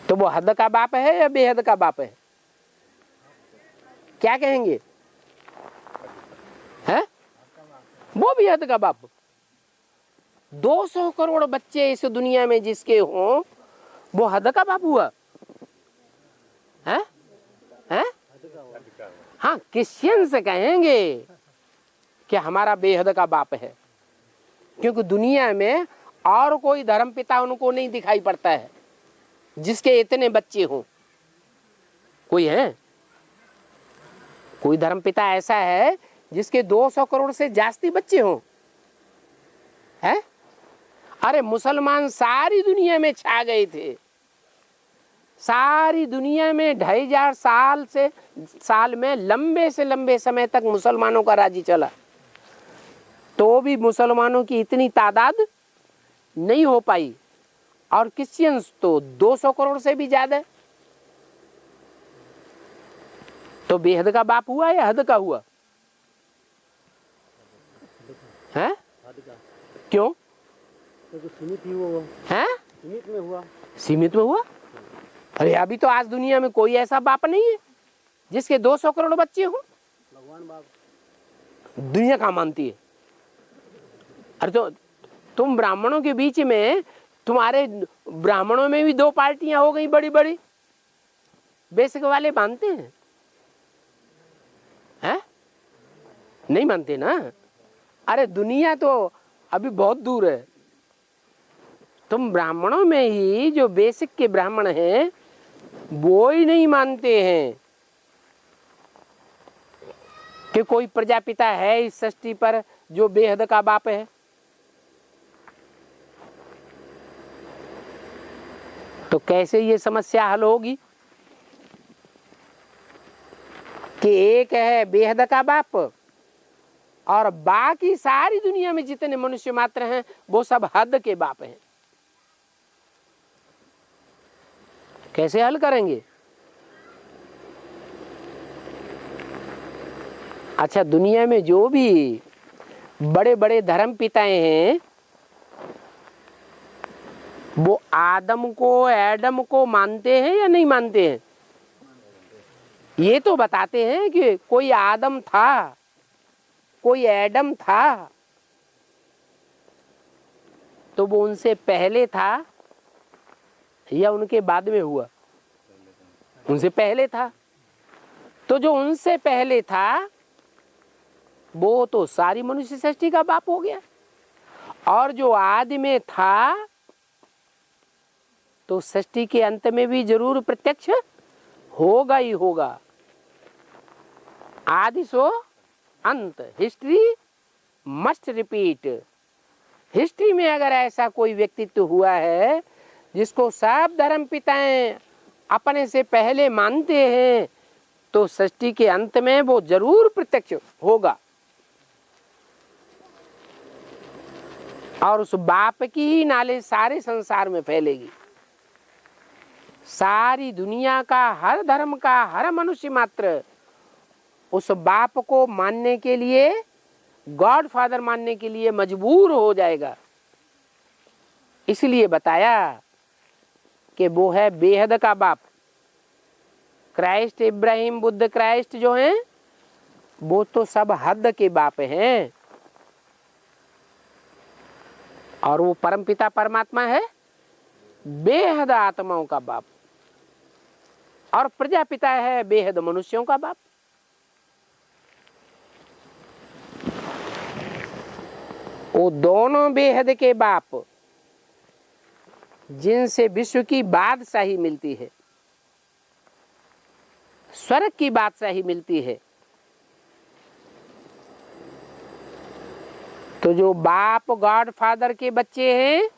तो वो हद का बाप है या बेहद का बाप है? क्या कहेंगे? है? वो भी हद का बाप। 200 करोड़ बच्चे इस दुनिया में जिसके हों, वो हद का बाप हुआ है? है? हाँ, क्रिश्चियन से कहेंगे कि हमारा बेहद का बाप है, क्योंकि दुनिया में और कोई धर्म पिता उनको नहीं दिखाई पड़ता है जिसके इतने बच्चे हों। कोई है? कोई धर्म पिता ऐसा है जिसके 200 करोड़ से जास्ती बच्चे हों? है? अरे मुसलमान सारी दुनिया में छा गए थे, सारी दुनिया में 2500 साल में लंबे से लंबे समय तक मुसलमानों का राज्य चला, तो भी मुसलमानों की इतनी तादाद नहीं हो पाई, और क्रिश्चियंस तो 200 करोड़ से भी ज्यादा। तो बेहद का बाप हुआ या हद का हुआ? है? क्यों? तो सीमित ही हुआ है? सीमित में हुआ। सीमित में हुआ? अरे अभी तो आज दुनिया में कोई ऐसा बाप नहीं है जिसके 200 करोड़ बच्चे हों। भगवान बाप दुनिया कहाँ मानती है? अरे तो तुम ब्राह्मणों के बीच में, तुम्हारे ब्राह्मणों में भी 2 पार्टियां हो गई बड़ी बड़ी। बेसिक वाले मानते हैं? हैं? नहीं मानते ना। अरे दुनिया तो अभी बहुत दूर है। तुम ब्राह्मणों में ही जो बेसिक के ब्राह्मण हैं वो ही नहीं मानते हैं कि कोई प्रजापिता है इस सृष्टि पर जो बेहद का बाप है। तो कैसे ये समस्या हल होगी कि एक है बेहद का बाप और बाकी सारी दुनिया में जितने मनुष्य मात्र हैं वो सब हद के बाप हैं? कैसे हल करेंगे? अच्छा, दुनिया में जो भी बड़े बड़े धर्म पिताएं हैं वो आदम को एडम को मानते हैं या नहीं मानते हैं? ये तो बताते हैं कि कोई आदम था, कोई एडम था, तो वो उनसे पहले था या उनके बाद में हुआ? उनसे पहले था। तो जो उनसे पहले था वो तो सारी मनुष्य सृष्टि का बाप हो गया, और जो आदि में था तो सृष्टि के अंत में भी जरूर प्रत्यक्ष होगा ही होगा। आदि सो अंत, हिस्ट्री मस्ट रिपीट। हिस्ट्री में अगर ऐसा कोई व्यक्तित्व हुआ है जिसको सब धर्म पिताएं अपने से पहले मानते हैं तो सृष्टि के अंत में वो जरूर प्रत्यक्ष होगा, और उस बाप की ही नाले सारे संसार में फैलेगी। सारी दुनिया का, हर धर्म का, हर मनुष्य मात्र उस बाप को मानने के लिए, गॉड फादर मानने के लिए मजबूर हो जाएगा। इसलिए बताया कि वो है बेहद का बाप। क्राइस्ट, इब्राहिम, बुद्ध, क्राइस्ट जो हैं वो तो सब हद के बाप हैं, और वो परमपिता परमात्मा है बेहद आत्माओं का बाप, और प्रजापिता है बेहद मनुष्यों का बाप। वो दोनों बेहद के बाप जिनसे विश्व की बादशाही मिलती है, स्वर्ग की बादशाही मिलती है, तो जो बाप गॉड फादर के बच्चे हैं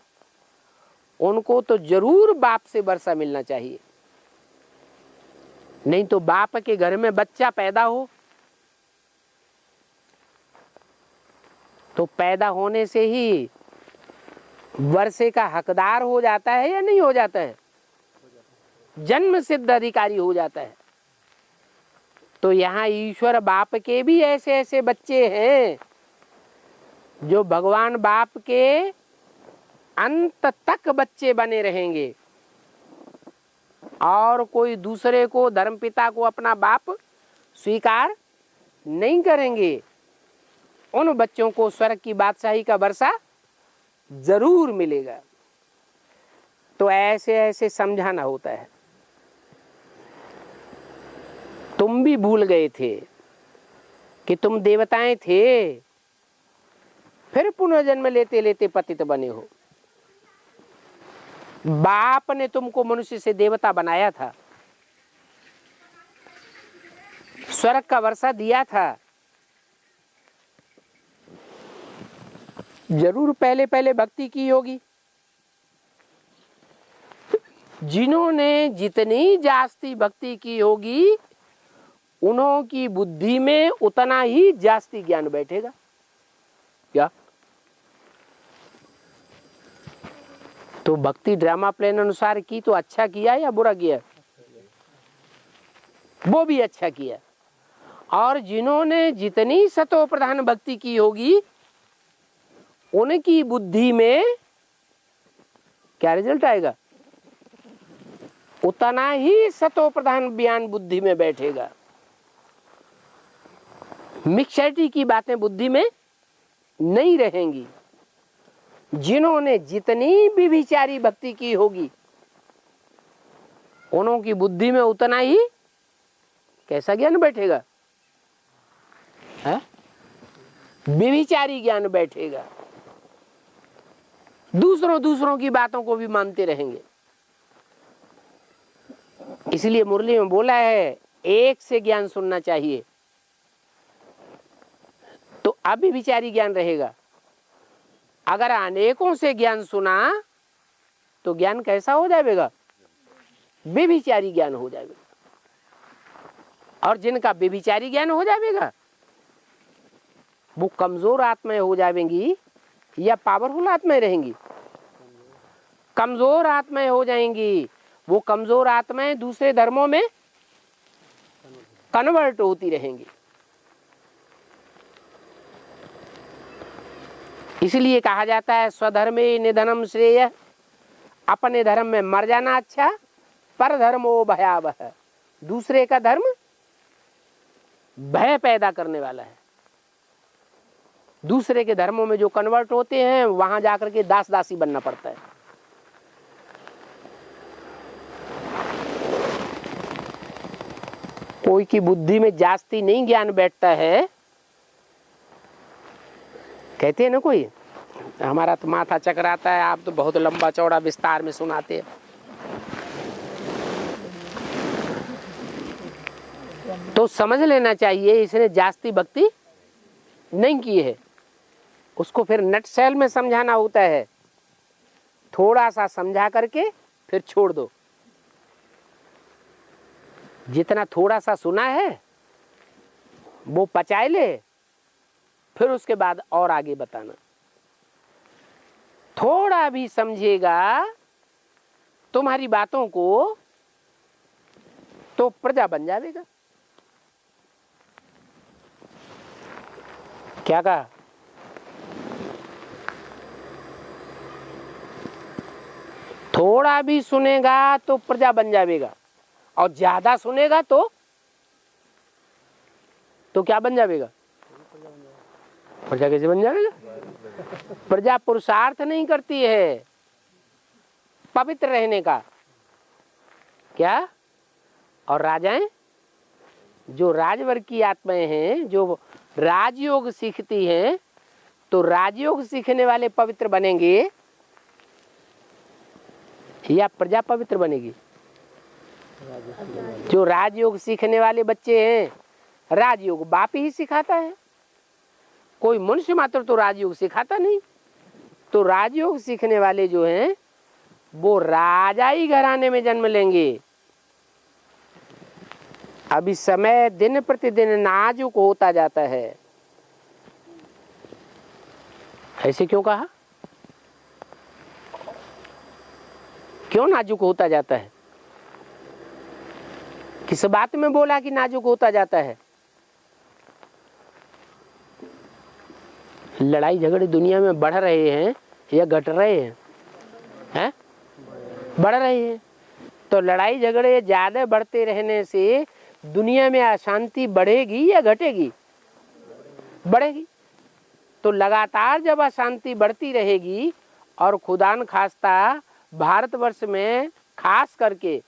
उनको तो जरूर बाप से वर्षा मिलना चाहिए। नहीं तो बाप के घर में बच्चा पैदा हो तो पैदा होने से ही वर्षे का हकदार हो जाता है या नहीं हो जाता है? जन्म सिद्ध अधिकारी हो जाता है। तो यहाँ ईश्वर बाप के भी ऐसे ऐसे बच्चे हैं जो भगवान बाप के अंत तक बच्चे बने रहेंगे, और कोई दूसरे को, धर्मपिता को अपना बाप स्वीकार नहीं करेंगे। उन बच्चों को स्वर्ग की बादशाही का वर्षा जरूर मिलेगा। तो ऐसे ऐसे समझाना होता है। तुम भी भूल गए थे कि तुम देवताएं थे, फिर पुनर्जन्म लेते लेते पतित बने हो। बाप ने तुमको मनुष्य से देवता बनाया था, स्वर्ग का वर्षा दिया था। जरूर पहले पहले भक्ति की होगी। जिन्होंने जितनी जास्ती भक्ति की होगी उन्हों की बुद्धि में उतना ही जास्ती ज्ञान बैठेगा। क्या? तो भक्ति ड्रामा प्लान अनुसार की तो अच्छा किया या बुरा किया? वो भी अच्छा किया। और जिन्होंने जितनी सतो प्रधान भक्ति की होगी उनकी बुद्धि में क्या रिजल्ट आएगा? उतना ही सतो प्रधान ज्ञान बुद्धि में बैठेगा। मिक्सरिटी की बातें बुद्धि में नहीं रहेंगी। जिन्होंने जितनी भी विचारी भक्ति की होगी उन्हों की बुद्धि में उतना ही कैसा ज्ञान बैठेगा? है? विचारी ज्ञान बैठेगा। दूसरों की बातों को भी मानते रहेंगे। इसलिए मुरली में बोला है एक से ज्ञान सुनना चाहिए तो अभी विचारी ज्ञान रहेगा। अगर अनेकों से ज्ञान सुना तो ज्ञान कैसा हो जाएगा? बेविचारी ज्ञान हो जाएगा। और जिनका बेविचारी ज्ञान हो जाएगा वो कमजोर आत्माएं हो जाएंगी या पावरफुल आत्माएं रहेंगी? कमजोर आत्माएं हो जाएंगी। वो कमजोर आत्माएं दूसरे धर्मों में कन्वर्ट होती रहेंगी। इसलिए कहा जाता है स्वधर्मे निधनम श्रेय, अपने धर्म में मर जाना अच्छा, पर धर्मो भयावह, दूसरे का धर्म भय पैदा करने वाला है। दूसरे के धर्मों में जो कन्वर्ट होते हैं वहां जाकर के दास दासी बनना पड़ता है। कोई की बुद्धि में जास्ती नहीं ज्ञान बैठता है, कहते हैं ना कोई हमारा तो माथा चकराता है, आप तो बहुत लंबा चौड़ा विस्तार में सुनाते हैं। तो समझ लेना चाहिए इसने जास्ती भक्ति नहीं की है, उसको फिर नटशेल में समझाना होता है। थोड़ा सा समझा करके फिर छोड़ दो। जितना थोड़ा सा सुना है वो पचाए ले, फिर उसके बाद और आगे बताना। थोड़ा भी समझेगा तुम्हारी बातों को तो प्रजा बन जाएगा। क्या कहा? थोड़ा भी सुनेगा तो प्रजा बन जाएगा, और ज्यादा सुनेगा तो क्या बन जाएगा? प्रजा कैसे बन जाएगा? प्रजा पुरुषार्थ नहीं करती है पवित्र रहने का। क्या? और राजाएं जो राजवर्ग की आत्माएं हैं, जो राजयोग सीखती हैं, तो राजयोग सीखने वाले पवित्र बनेंगे या प्रजा पवित्र बनेगी? जो राजयोग सीखने वाले बच्चे हैं, राजयोग बाप ही सिखाता है, कोई मनुष्य मात्र तो राजयोग सिखाता नहीं। तो राजयोग सीखने वाले जो हैं वो राजाई घराने में जन्म लेंगे। अभी समय दिन प्रतिदिन नाजुक होता जाता है। ऐसे क्यों कहा? क्यों नाजुक होता जाता है? किस बात में बोला कि नाजुक होता जाता है? लड़ाई झगड़े दुनिया में बढ़ रहे हैं या घट रहे हैं? हैं? बढ़ रहे हैं। तो लड़ाई झगड़े ज्यादा बढ़ते रहने से दुनिया में अशांति बढ़ेगी या घटेगी? बढ़ेगी। तो लगातार जब अशांति बढ़ती रहेगी, और खुदान खास्ता भारतवर्ष में खास करके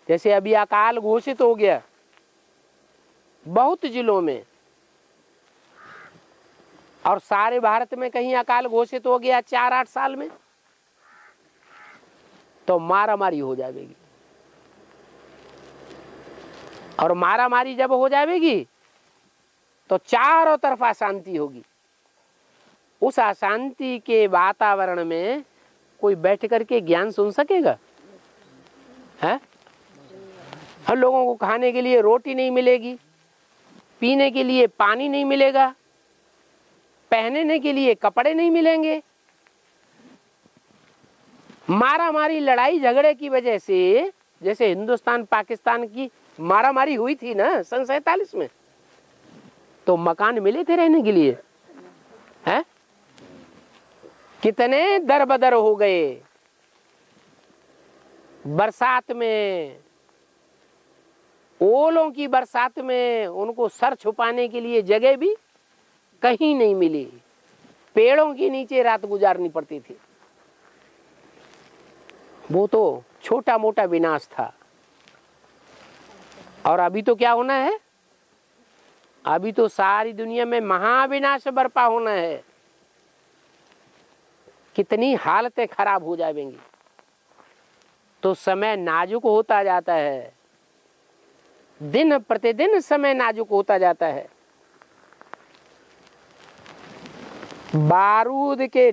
जैसे अभी अकाल घोषित हो गया बहुत जिलों में, और सारे भारत में कहीं अकाल घोषित हो गया 4-8 साल में, तो मारामारी हो जाएगी। और मारामारी जब हो जाएगी तो चारों तरफ अशांति होगी। उस अशांति के वातावरण में कोई बैठ करके ज्ञान सुन सकेगा? है? हर लोगों को खाने के लिए रोटी नहीं मिलेगी, पीने के लिए पानी नहीं मिलेगा, पहनने के लिए कपड़े नहीं मिलेंगे। मारामारी लड़ाई झगड़े की वजह से, जैसे हिंदुस्तान पाकिस्तान की मारामारी हुई थी ना सन 47 में, तो मकान मिले थे रहने के लिए? हैं? कितने दर बदर हो गए। बरसात में, ओलों की बरसात में उनको सर छुपाने के लिए जगह भी कहीं नहीं मिली, पेड़ों के नीचे रात गुजारनी पड़ती थी। वो तो छोटा मोटा विनाश था। और अभी तो क्या होना है? अभी तो सारी दुनिया में महाविनाश बरपा होना है। कितनी हालतें खराब हो जाएंगी। तो समय नाजुक होता जाता है, दिन प्रतिदिन समय नाजुक होता जाता है। बारूद के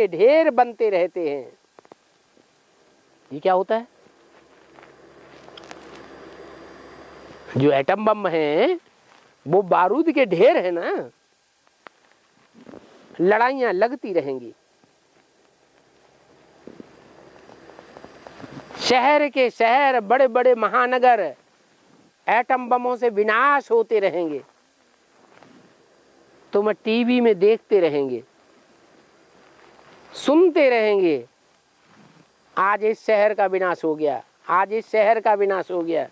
ढेर बनते रहते हैं। ये क्या होता है? जो एटम बम है वो बारूद के ढेर है ना। लड़ाइयां लगती रहेंगी। शहर के शहर, बड़े बड़े महानगर एटम बमों से विनाश होते रहेंगे। तुम टीवी में देखते रहेंगे, सुनते रहेंगे, आज इस शहर का विनाश हो गया, आज इस शहर का विनाश हो गया।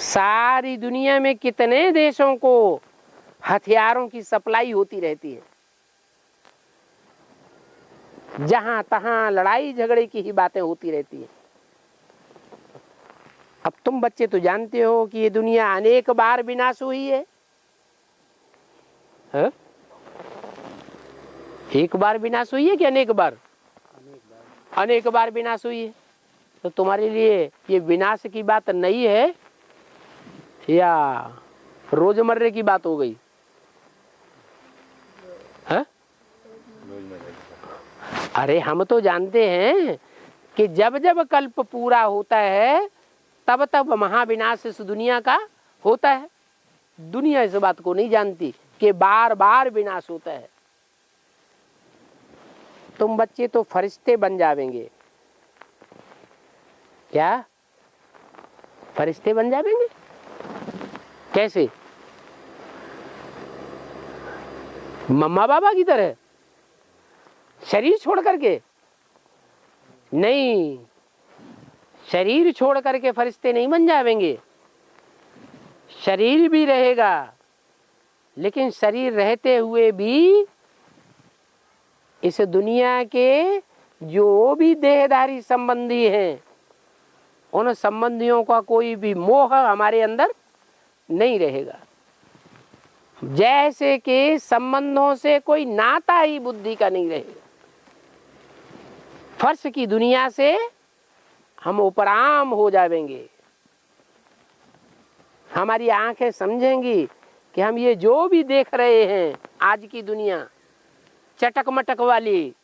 सारी दुनिया में कितने देशों को हथियारों की सप्लाई होती रहती है, जहां तहां लड़ाई झगड़े की ही बातें होती रहती है। अब तुम बच्चे तो जानते हो कि ये दुनिया अनेक बार विनाश हुई है, है? एक बार विनाश हुई है कि अनेक बार? अनेक बार विनाश हुई है। तो तुम्हारे लिए ये विनाश की बात नहीं है या रोजमर्रे की बात हो गई है? अरे हम तो जानते हैं कि जब जब कल्प पूरा होता है तब तब महाविनाश इस दुनिया का होता है। दुनिया इस बात को नहीं जानती कि बार बार विनाश होता है। तुम बच्चे तो फरिश्ते बन जावेंगे। क्या फरिश्ते बन जावेंगे? कैसे? मम्मा बाबा की तरह शरीर छोड़ करके? नहीं, शरीर छोड़ करके फरिश्ते नहीं बन जावेंगे। शरीर भी रहेगा, लेकिन शरीर रहते हुए भी इस दुनिया के जो भी देहधारी संबंधी हैं, उन संबंधियों का कोई भी मोह हमारे अंदर नहीं रहेगा। जैसे कि संबंधों से कोई नाता ही बुद्धि का नहीं रहेगा। फर्श की दुनिया से हम उपराम हो जाएंगे। हमारी आंखें समझेंगी कि हम ये जो भी देख रहे हैं आज की दुनिया चटक मटक वाली,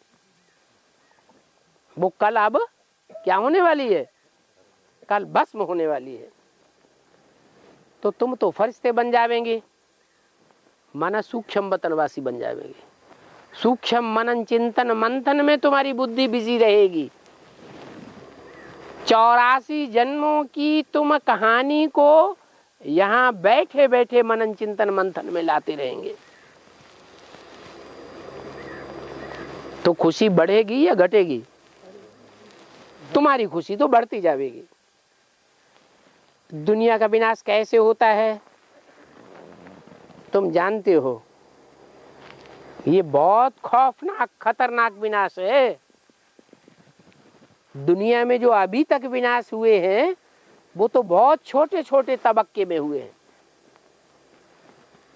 वो कल अब क्या होने वाली है? कल भस्म होने वाली है। तो तुम तो फरिश्ते बन जावेंगे, माना सूक्ष्म वतनवासी बन जावेंगे। सूक्ष्म मनन चिंतन मंथन में तुम्हारी बुद्धि बिजी रहेगी। 84 जन्मों की तुम कहानी को यहाँ बैठे बैठे मनन चिंतन मंथन में लाते रहेंगे। तो खुशी बढ़ेगी या घटेगी? तुम्हारी खुशी तो बढ़ती जाएगी। दुनिया का विनाश कैसे होता है तुम जानते हो। ये बहुत खौफनाक खतरनाक विनाश है। दुनिया में जो अभी तक विनाश हुए हैं वो तो बहुत छोटे छोटे तबक्के में हुए हैं।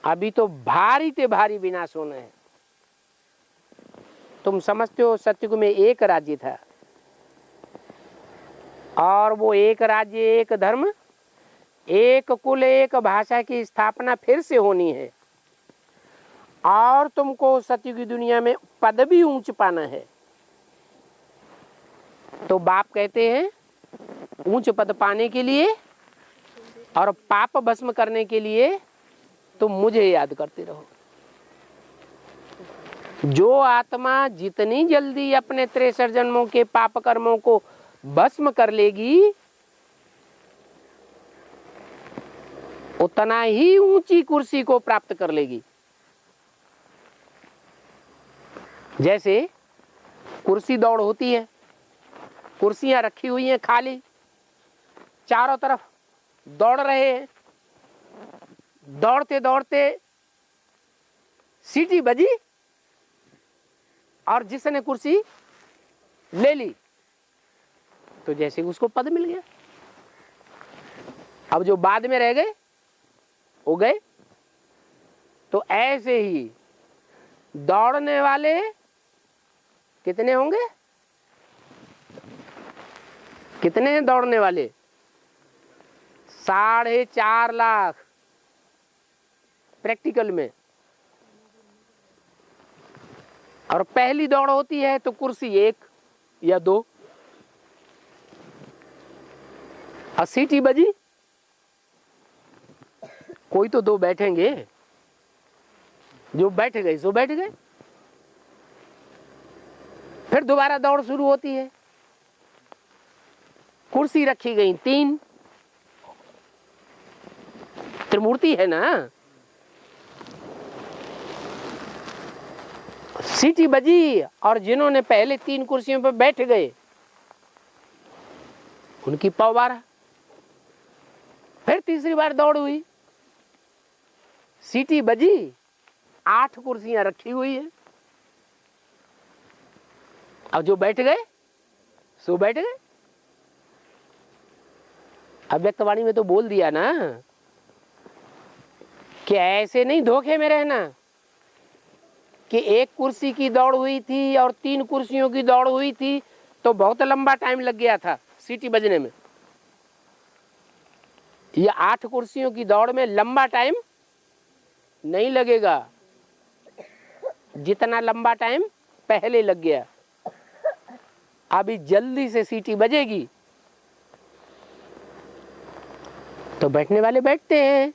अभी तो भारी ते भारी विनाश होना है। तुम समझते हो सतयुग में एक राज्य था और वो एक राज्य एक धर्म एक कुल एक भाषा की स्थापना फिर से होनी है। और तुमको सतयुग की दुनिया में पद भी ऊंच पाना है। तो बाप कहते हैं ऊंच पद पाने के लिए और पाप भस्म करने के लिए तुम मुझे याद करते रहो। जो आत्मा जितनी जल्दी अपने 63 जन्मों के पाप कर्मों को भस्म कर लेगी उतना ही ऊंची कुर्सी को प्राप्त कर लेगी। जैसे कुर्सी दौड़ होती है, कुर्सियां रखी हुई हैं खाली, चारों तरफ दौड़ रहे हैं। दौड़ते दौड़ते सीटी बजी और जिसने कुर्सी ले ली तो जैसे उसको पद मिल गया। अब जो बाद में रह गए हो गए। तो ऐसे ही दौड़ने वाले कितने होंगे? कितने हैं दौड़ने वाले? 4.5 लाख प्रैक्टिकल में। और पहली दौड़ होती है तो कुर्सी 1 या 2 और सीटी बजी कोई तो 2 बैठेंगे। जो बैठ गए सो बैठ गए। फिर दोबारा दौड़ शुरू होती है। कुर्सी रखी गई 3 त्रिमूर्ति है ना। सीटी बजी और जिन्होंने पहले 3 कुर्सियों पर बैठ गए उनकी पौ बारह। फिर तीसरी बार दौड़ हुई, सीटी बजी, 8 कुर्सियां रखी हुई है। अब जो बैठ गए सो बैठ गए। अव्यक्तवाणी में तो बोल दिया ना कि ऐसे नहीं धोखे में रहना कि 1 कुर्सी की दौड़ हुई थी और 3 कुर्सियों की दौड़ हुई थी तो बहुत लंबा टाइम लग गया था सीटी बजने में। ये 8 कुर्सियों की दौड़ में लंबा टाइम नहीं लगेगा जितना लंबा टाइम पहले लग गया। अभी जल्दी से सीटी बजेगी तो बैठने वाले बैठते हैं,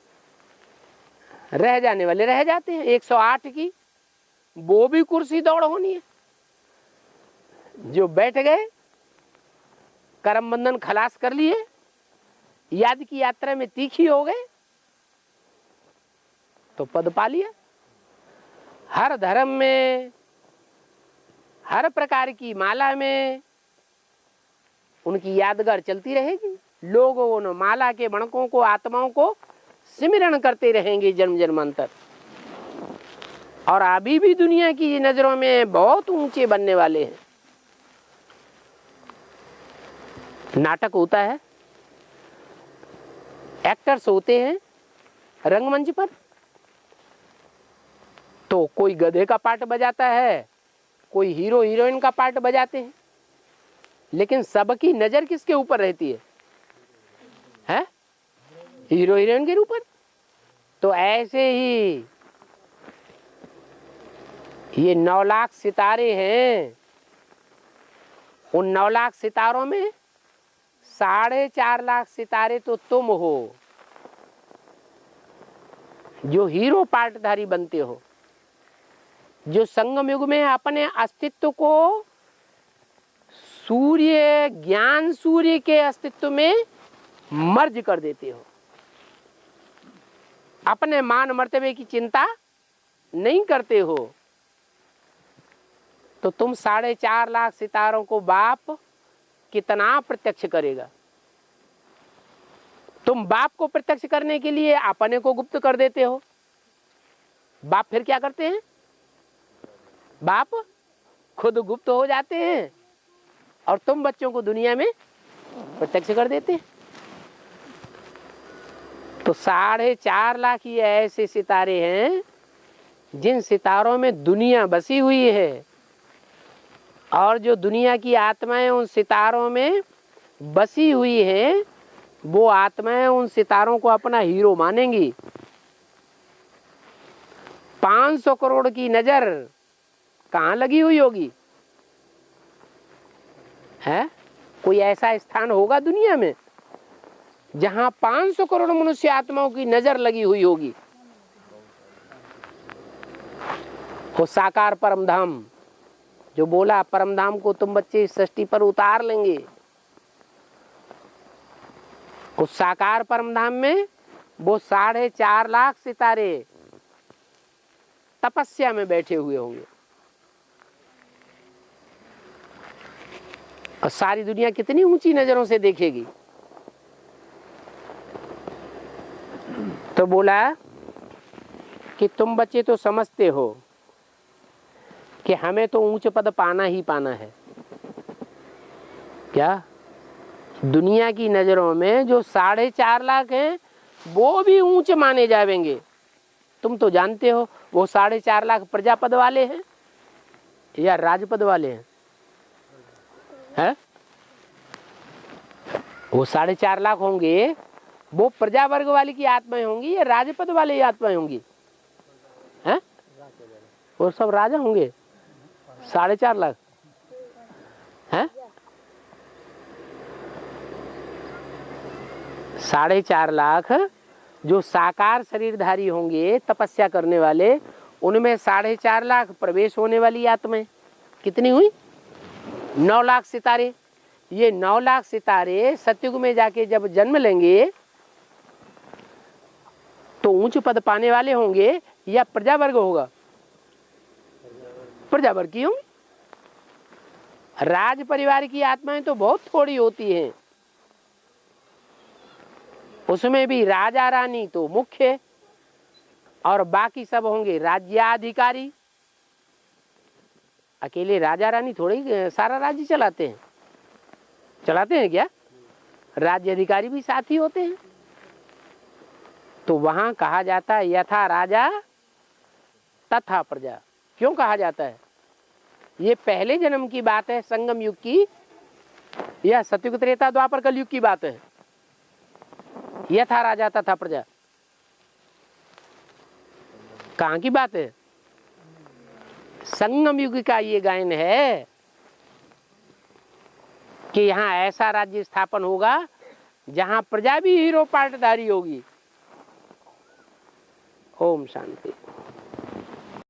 रह जाने वाले रह जाते हैं। 108 की वो भी कुर्सी दौड़ होनी है। जो बैठ गए, करम बंधन खलास कर लिए, याद की यात्रा में तीखी हो गए तो पद पा लिया। हर धर्म में, हर प्रकार की माला में उनकी यादगार चलती रहेगी। लोग उन माला के बणकों को, आत्माओं को सिमरण करते रहेंगे जन्म जन्मांतर। और अभी भी दुनिया की नजरों में बहुत ऊंचे बनने वाले हैं। नाटक होता है, एक्टर्स होते हैं रंगमंच पर, तो कोई गधे का पार्ट बजाता है, कोई हीरो हीरोइन का पार्ट बजाते हैं, लेकिन सबकी नजर किसके ऊपर रहती है? हीरो हीरोइन के ऊपर। तो ऐसे ही ये 9 लाख सितारे हैं। उन 9 लाख सितारों में 4.5 लाख सितारे तो तुम हो जो हीरो पार्टधारी बनते हो, जो संगम युग में अपने अस्तित्व को सूर्य, ज्ञान सूर्य के अस्तित्व में मर्ज कर देते हो। अपने मान मर्तबे की चिंता नहीं करते हो। तो तुम 4.5 लाख सितारों को बाप कितना प्रत्यक्ष करेगा? तुम बाप को प्रत्यक्ष करने के लिए अपने को गुप्त कर देते हो। बाप फिर क्या करते हैं? बाप खुद गुप्त हो जाते हैं और तुम बच्चों को दुनिया में प्रत्यक्ष कर देते हैं। तो 4.5 लाख ये ऐसे सितारे हैं जिन सितारों में दुनिया बसी हुई है, और जो दुनिया की आत्माएं उन सितारों में बसी हुई हैं, वो आत्माएं उन सितारों को अपना हीरो मानेंगी। 500 करोड़ की नजर कहाँ लगी हुई होगी? है कोई ऐसा स्थान होगा दुनिया में जहां 500 करोड़ मनुष्य आत्माओं की नजर लगी हुई होगी? वो साकार परम धाम जो बोला, परम धाम को तुम बच्चे इस सृष्टि पर उतार लेंगे। उस साकार परम धाम में वो 4.5 लाख सितारे तपस्या में बैठे हुए होंगे। और सारी दुनिया कितनी ऊंची नजरों से देखेगी। तो बोला कि तुम बच्चे तो समझते हो कि हमें तो ऊंच पद पाना ही पाना है। क्या दुनिया की नजरों में जो 4.5 लाख हैं वो भी ऊंचे माने जाएंगे? तुम तो जानते हो वो 4.5 लाख प्रजापद वाले हैं या राजपद वाले हैं? है? वो 4.5 लाख होंगे, वो प्रजा वर्ग वाली की आत्माएं होंगी या राजपद वाले की आत्माएं होंगी? हैं? वो सब राजा होंगे। 4.5 लाख हैं? 4.5 लाख जो साकार शरीरधारी होंगे, तपस्या करने वाले, उनमें 4.5 लाख प्रवेश होने वाली आत्माएं कितनी हुई? 9 लाख सितारे। ये 9 लाख सितारे सतयुग में जाके जब जन्म लेंगे तो उच्च पद पाने वाले होंगे या प्रजा वर्ग होगा? प्रजा वर्ग की होंगी। राज परिवार की आत्माएं तो बहुत थोड़ी होती हैं, उसमें भी राजा रानी तो मुख्य और बाकी सब होंगे राज्याधिकारी। अकेले राजा रानी थोड़ी सारा राज्य चलाते हैं, चलाते हैं क्या? राज्य अधिकारी भी साथ ही होते हैं। तो वहां कहा जाता है यथा राजा तथा प्रजा। क्यों कहा जाता है? ये पहले जन्म की बात है, संगम युग की, या सतयुग त्रेता द्वापर कलयुग की बात है? यथा राजा तथा प्रजा कहाँ की बात है? संगम युग का ये गायन है कि यहाँ ऐसा राज्य स्थापन होगा जहां प्रजा भी हीरो पार्टधारी होगी। ओम शांति।